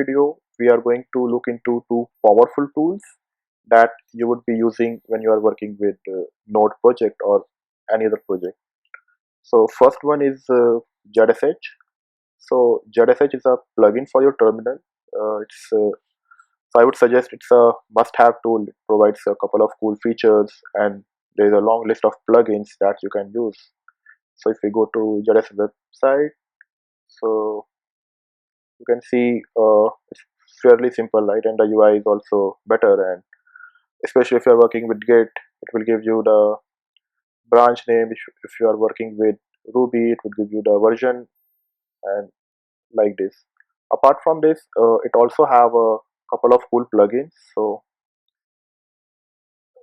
video, we are going to look into two powerful tools that you would be using when you are working with Node project or any other project. So first one is ZSH. So ZSH is a plugin for your terminal. It's So I would suggest it's a must-have tool. It provides a couple of cool features, and there is a long list of plugins that you can use. So if we go to ZSH website, so you can see it's fairly simple, right? And the UI is also better. And especially if you are working with Git, it will give you the branch name. If you are working with Ruby, it will give you the version and like this. Apart from this, it also have a couple of cool plugins. So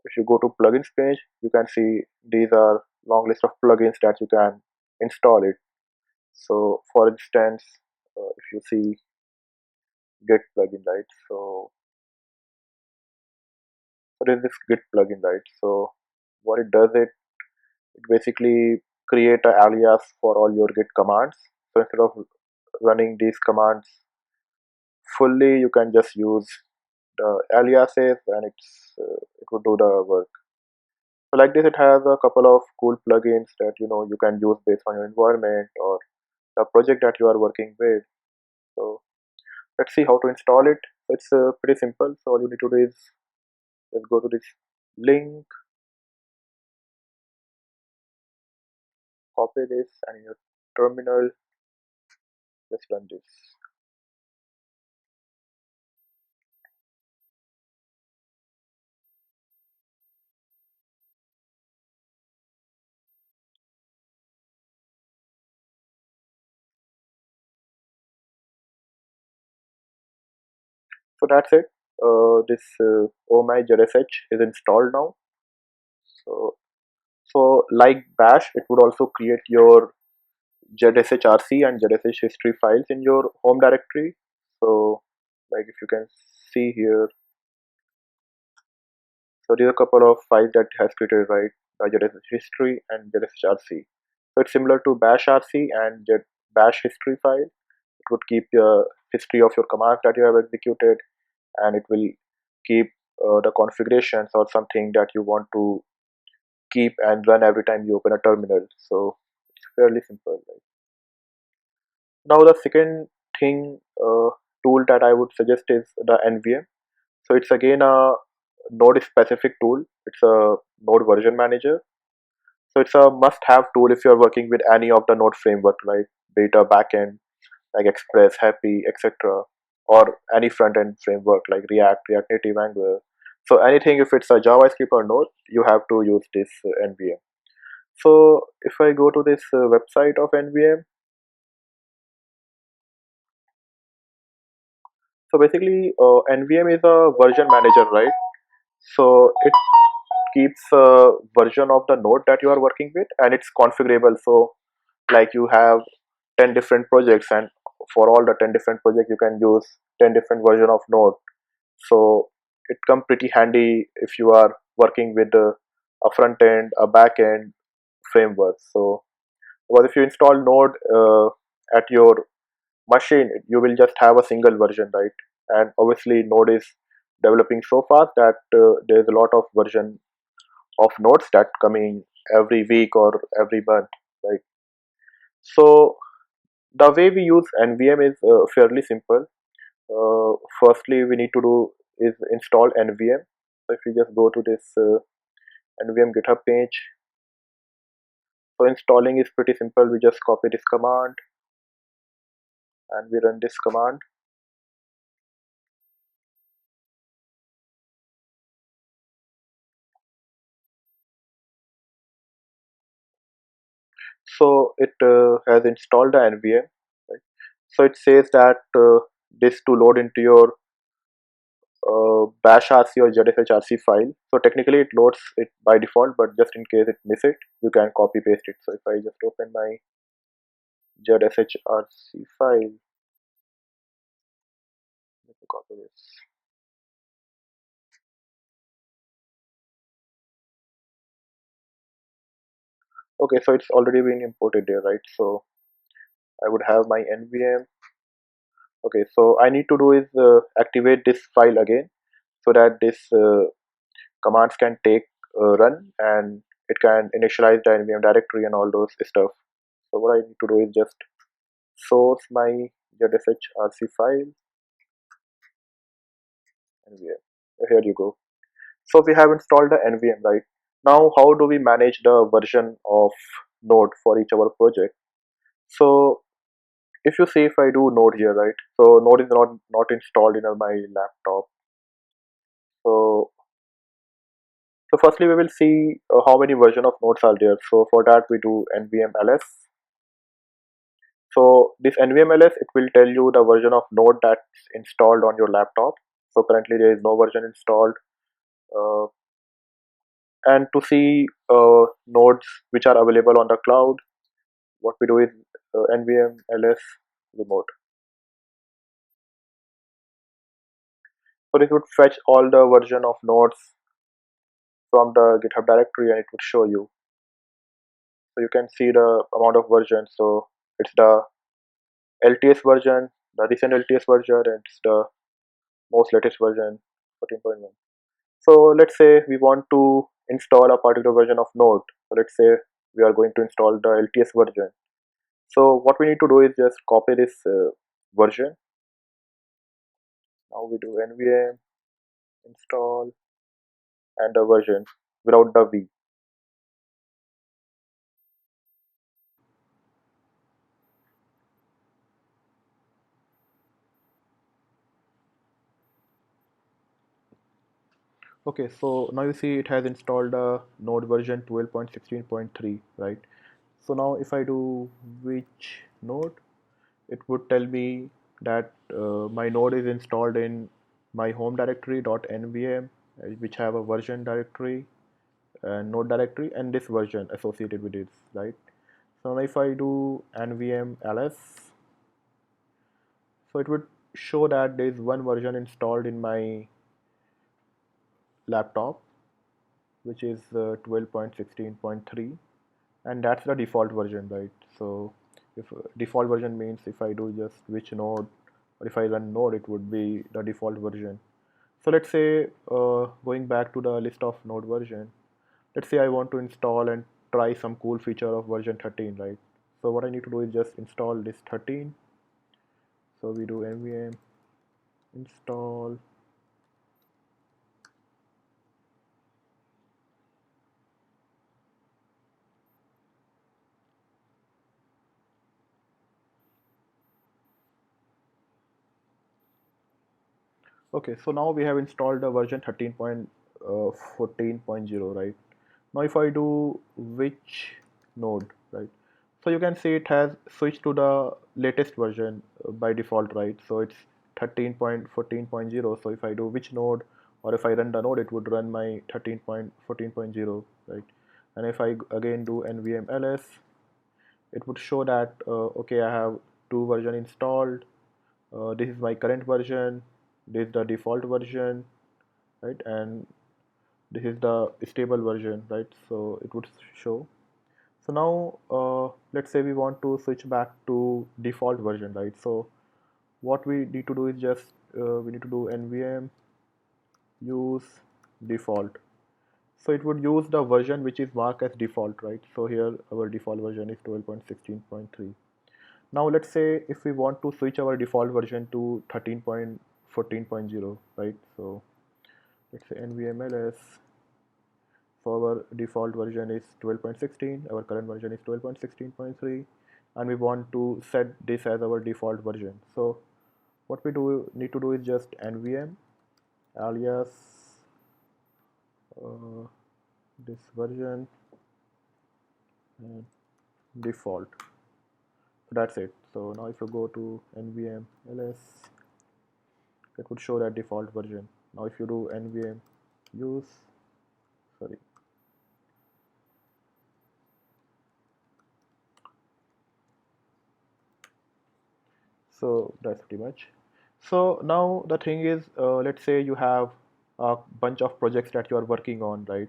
if you go to plugins page, you can see these are long list of plugins that you can install it. So for instance, if you see Git plugin, right? So there is this Git plugin, right? So what it does, it basically create a alias for all your Git commands. So instead of running these commands fully, you can just use the aliases, and it would do the work. So like this, it has a couple of cool plugins that you can use based on your environment or the project that you are working with. So let's see how to install it. It's pretty simple. So all you need to do is just go to this link, copy this, and in your terminal, just run this. So that's it. This Oh My JSH is installed now. So like Bash, it would also create your ZSHRC and ZSH history files in your home directory. So like if you can see here, so there are a couple of files that has created, right? ZSH history and ZSHRC. So it's similar to Bash RC and Bash history file. It would keep the history of your commands that you have executed, and it will keep the configurations or something that you want to keep and run every time you open a terminal. So it's fairly simple, right? Now the second thing tool that I would suggest is the NVM. So it's again a node specific tool. It's a node version manager. So it's a must have tool if you're working with any of the node framework, right? Be it a backend like Express, Happy, etc., or any front end framework like React, React Native, Angular. So anything, if it's a JavaScript or Node, you have to use this NVM. So if I go to this website of NVM, so basically NVM is a version manager, right? So it keeps a version of the node that you are working with, and it's configurable. So like you have 10 different projects, and for all the 10 different projects you can use 10 different version of node. So it come pretty handy if you are working with a front end, a back end framework. So because if you install node at your machine, you will just have a single version, right? And obviously node is developing so fast that there's a lot of version of nodes that coming every week or every month, right? So the way we use NVM is fairly simple. Firstly, we need to do is install NVM. So if you just go to this NVM GitHub page, so installing is pretty simple. We just copy this command and we run this command. So it has installed the NVM. Right? So it says that this to load into your bash rc or ZSHRC file. So technically it loads it by default, but just in case it miss it, you can copy paste it. So if I just open my ZSHRC file, let me copy this. Okay, so it's already been imported there, right? So I would have my NVM. Okay, so I need to do is activate this file again so that this commands can take run, and it can initialize the nvm directory and all those stuff. So what I need to do is just source my ZSHRC file, nvm. Here you go. So we have installed the nvm, right? Now how do we manage the version of Node for each of our project? So if you see, if I do Node here, right? So Node is not installed in my laptop. So firstly we will see how many version of nodes are there. So for that we do nvm ls. So this nvm ls, it will tell you the version of node that's installed on your laptop. So currently there is no version installed. Uh, and to see nodes which are available on the cloud, what we do is nvm ls remote. So this would fetch all the version of nodes from the GitHub directory, and it would show you. So you can see the amount of versions. So it's the LTS version, the recent LTS version, and it's the most latest version, 14.1. So let's say we want to install a particular version of Node. So let's say we are going to install the LTS version. So what we need to do is just copy this version. Now we do nvm install and the version without the v. Okay, so now you see it has installed a Node version 12.16.3, right? So now if I do which node, it would tell me that my node is installed in my home directory .nvm, which have a version directory and node directory and this version associated with it, right? So now if I do nvm ls, so it would show that there is one version installed in my laptop, which is 12.16.3, and that's the default version, right? So if default version means if I do just which node, or if I run node, it would be the default version. So let's say going back to the list of node version, let's say I want to install and try some cool feature of version 13, right? So what I need to do is just install this 13. So we do nvm install. Okay, so now we have installed the version 13.14.0, right? Now if I do which node, right? So you can see it has switched to the latest version by default, right? So it's 13.14.0. So if I do which node, or if I run the node, it would run my 13.14.0, right? And if I again do nvm ls, it would show that okay, I have two version installed. This is my current version, this is the default version, right? And this is the stable version, right? So it would show. So now let's say we want to switch back to default version, right? So what we need to do is just we need to do nvm use default. So it would use the version which is marked as default, right? So here our default version is 12.16.3. Now let's say if we want to switch our default version to 13.14.0, right? So let's say nvm ls. So our default version is 12.16, our current version is 12.16.3, and we want to set this as our default version. So what we do need to do is just nvm alias uh, this version and default. So that's it. So now if you go to nvm ls, it would show that default version. Now if you do nvm use, sorry, so that's pretty much. So now the thing is, let's say you have a bunch of projects that you are working on, right?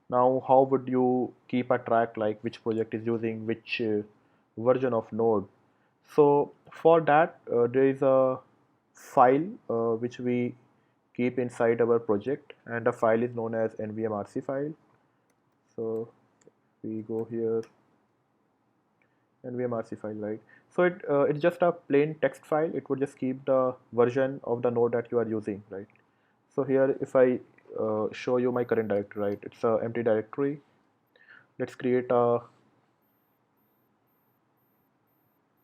Now how would you keep a track, like which project is using which version of node? So for that there is a file which we keep inside our project, and the file is known as nvmrc file. So we go here, nvmrc file, right? So it's just a plain text file. It would just keep the version of the node that you are using, right? So here if I show you my current directory, right, it's a empty directory. Let's create a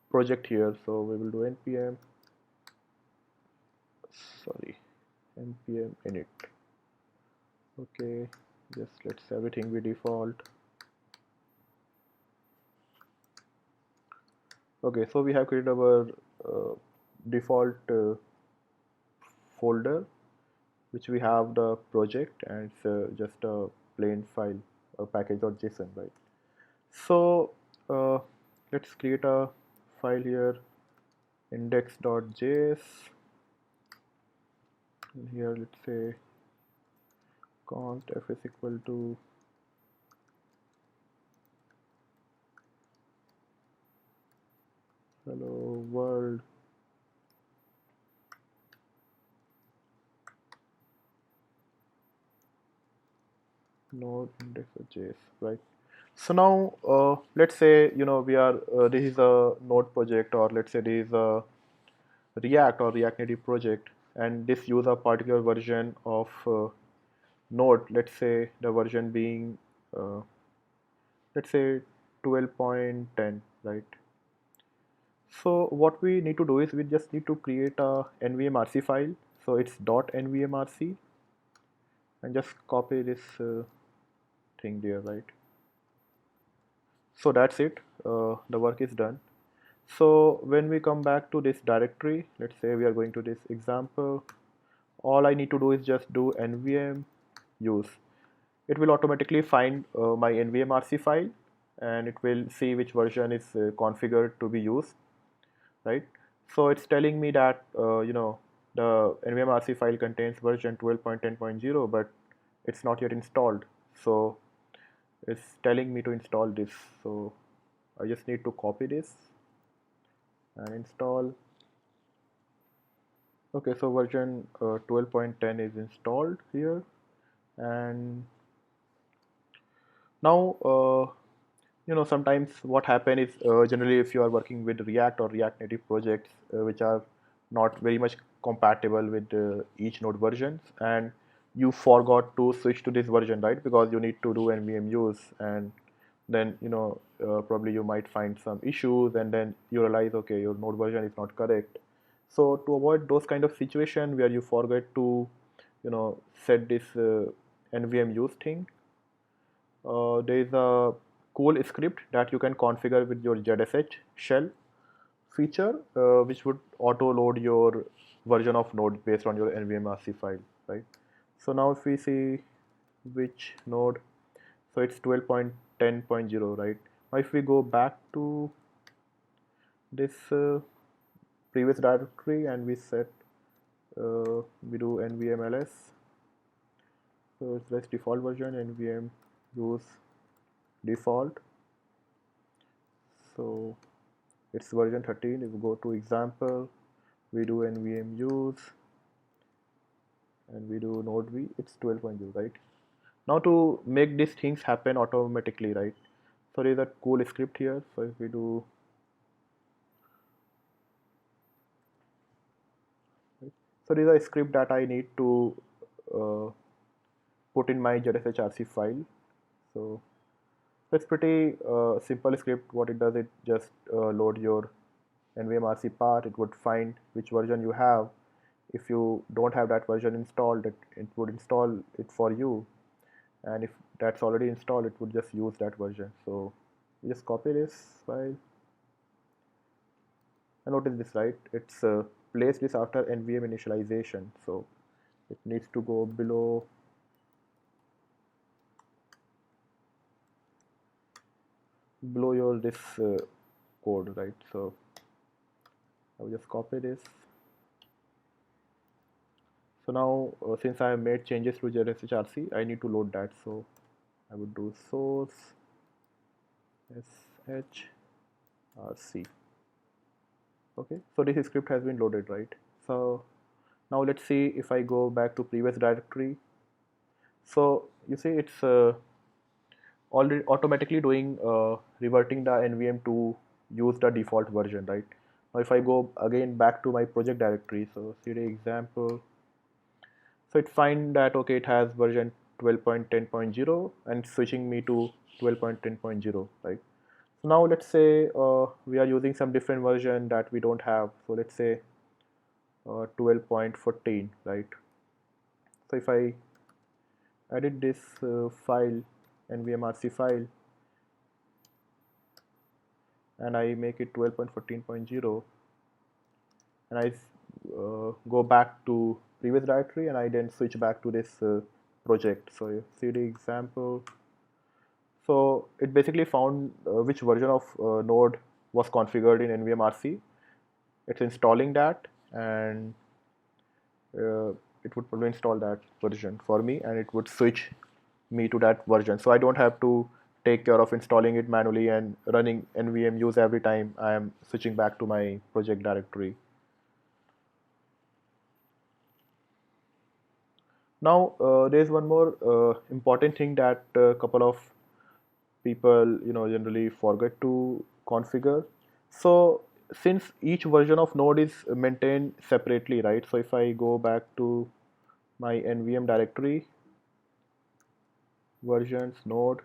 project here. So we will do npm, sorry, npm init. Okay, just let's everything be default. Okay, so we have created our default folder, which we have the project, and it's just a plain file, a package.json, right? So uh, let's create a file here, index.js. Here let's say const f is equal to hello world node index.js, right? So now let's say we are this is a node project, or let's say this is a React or React Native project, and this use a particular version of node. Let's say the version being uh, let's say 12.10, right? So what we need to do is we just need to create a nvmrc file. So it's .nvmrc, and just copy this thing there, right? So that's it. The work is done. So when we come back to this directory, let's say we are going to this example, all I need to do is just do nvm use. It will automatically find my nvmrc file, and it will see which version is configured to be used, right? So it's telling me that the nvmrc file contains version 12.10.0, but it's not yet installed. So it's telling me to install this. So I just need to copy this and install. Okay, so version 12.10 is installed here, and now sometimes what happen is generally if you are working with React or React Native projects which are not very much compatible with each node versions, and you forgot to switch to this version, right? Because you need to do nvm use, and then probably you might find some issues, and then you realize, okay, your node version is not correct. So to avoid those kind of situation where you forget to set this nvm use thing, there is a cool script that you can configure with your ZSH shell feature, which would auto load your version of node based on your nvmrc file, right? So now if we see which node, so it's 12.10.0, right? Now if we go back to this previous directory and we set we do nvmls, so it's this default version, nvm use default. So it's version 13. If we go to example, we do nvm use and we do node v, it's 12.0, right? Now to make these things happen automatically, right? So there is a cool script here. So if we do, right? So there is a script that I need to uh, put in my ZSHRC file. So it's pretty simple script. What it does, it just load your nvmrc path. It would find which version you have. If you don't have that version installed, it would install it for you, and if that's already installed, it would just use that version. So you just copy this file, and notice this, right? It's placed this after nvm initialization, so it needs to go below your this code, right? So I will just copy this. So now since I have made changes to ZSHRC, I need to load that. So I would do source shrc. Okay, so this script has been loaded, right? So now let's see if I go back to previous directory. So you see it's already automatically doing reverting the NVM to use the default version, right? Now if I go again back to my project directory, so cd example, so it find that okay, it has version 12.10.0 and switching me to 12.10.0, right? So now let's say we are using some different version that we don't have, so let's say 12.14, right? So if I edit this file, nvmrc file, and I make it 12.14.0, and I go back to previous directory, and I then switch back to this project. So cd example, so it basically found which version of node was configured in nvmrc. It's installing that, and uh, it would probably install that version for me, and it would switch me to that version, so I don't have to take care of installing it manually and running nvm use every time I am switching back to my project directory. Now there's one more important thing that a couple of people generally forget to configure. So since each version of node is maintained separately, right? So if I go back to my nvm directory, versions, node,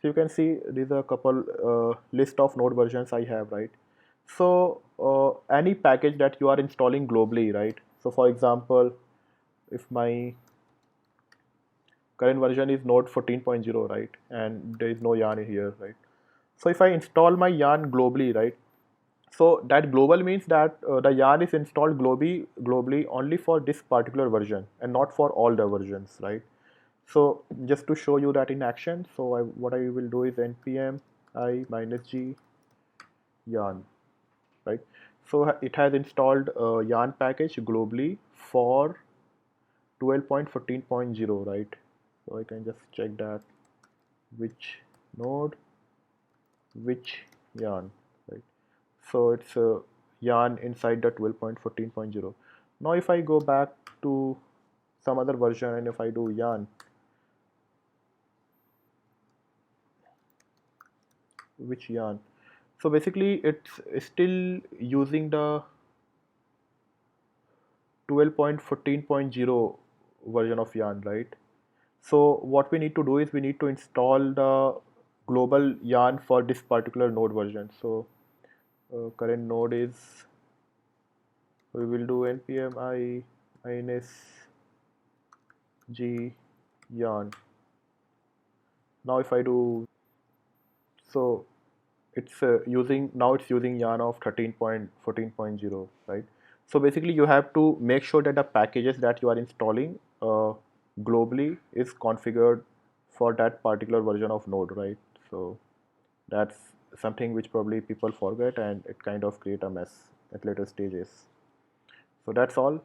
so you can see these are a couple list of node versions I have, right? So any package that you are installing globally, right? So for example, if my current version is node 14.0, right, and there is no yarn here, right? So if I install my yarn globally, right, so that global means that the yarn is installed globally only for this particular version and not for all the versions, right? So just to show you that in action, so what I will do is npm I minus g yarn, right? So it has installed a yarn package globally for 12.14.0, right? So I can just check that which node, which yarn, right? So it's a yarn inside the 12.14.0. Now if I go back to some other version and if I do yarn, which yarn, so basically it's still using the 12.14.0 version of yarn, right? So what we need to do is we need to install the global yarn for this particular node version. So current node is, we will do npm I minus g yarn. Now if I do, so it's using, now it's using yarn of 13.14.0, right? So basically you have to make sure that the packages that you are installing globally is configured for that particular version of node, right? So that's something which probably people forget, and it kind of create a mess at later stages. So that's all.